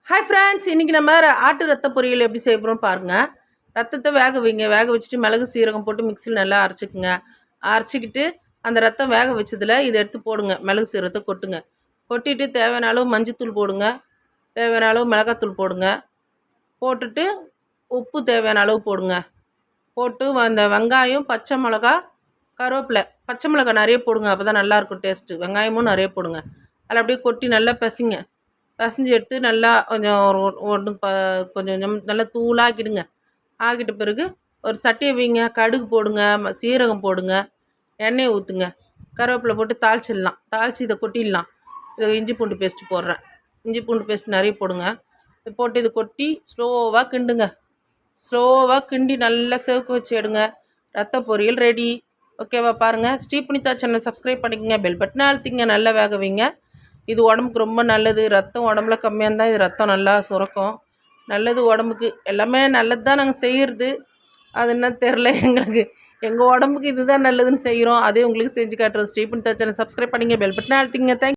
Hi friends, இன்றைக்கி நம்ம ஆட்டு ரத்த பொரியல் எப்படி செய்ய போகிறோம் பாருங்கள். ரத்தத்தை வேக வைங்க. வேக வச்சுட்டு மிளகு சீரகம் போட்டு மிக்சியில் நல்லா அரைச்சிக்குங்க. அரைச்சிக்கிட்டு அந்த ரத்தம் வேக வச்சதில் இதை எடுத்து போடுங்க. மிளகு சீரகத்தை கொட்டுங்க. கொட்டிட்டு தேவையான அளவு மஞ்சத்தூள் போடுங்க. தேவையான அளவு மிளகாத்தூள் போடுங்க. போட்டுட்டு உப்பு தேவையான அளவு போடுங்க. போட்டு அந்த வெங்காயம், பச்சை மிளகா, கருவேப்பிலை, பச்சை மிளகா நிறைய போடுங்க. அப்போ தான் நல்லாயிருக்கும் டேஸ்ட்டு. வெங்காயமும் நிறைய போடுங்க. அதில் அப்படியே கொட்டி நல்லா பசிங்க. பசஞ்சு எடுத்து நல்லா கொஞ்சம் ஒன்று கொஞ்சம் கொஞ்சம் நல்லா தூளாக்கிடுங்க. ஆக்கிட்ட பிறகு ஒரு சட்டியை வைங்க. கடுகு போடுங்க, சீரகம் போடுங்க, எண்ணெயை ஊற்றுங்க, கருவேப்பிலை போட்டு தாளிச்சிடலாம். தாளித்து இதை கொட்டிடலாம். இதை இஞ்சி பூண்டு பேஸ்ட்டு போடுறேன். இஞ்சி பூண்டு பேஸ்ட் நிறைய போடுங்க. போட்டு இதை கொட்டி ஸ்லோவாக கிண்டுங்க. ஸ்லோவாக கிண்டி நல்லா செவக்க வச்சு எடுங்க. ரத்த பொரியல் ரெடி. ஓகேவா? பாருங்கள். ஸ்ரீபுனிதா சேனலை சப்ஸ்கிரைப் பண்ணிக்கோங்க. பெல் பட்டனை அழுத்திங்க. நல்லா வேக வைங்க. இது உடம்புக்கு ரொம்ப நல்லது. ரத்தம் உடம்புல கம்மியாக இருந்தால் இது ரத்தம் நல்லா சுரக்கும். நல்லது உடம்புக்கு. எல்லாமே நல்லது தான் நாங்கள் செய்கிறது. அது என்ன தெரில எங்களுக்கு. எங்கள் உடம்புக்கு இதுதான் நல்லதுன்னு செய்கிறோம். அதே உங்களுக்கு செஞ்சு காட்டுறோம். ஸ்ரீபுனிதா சேனல் சப்ஸ்கிரைப் பண்ணிங்க. பெல் பட்டனை அழுத்திங்க. தேங்க்யூ.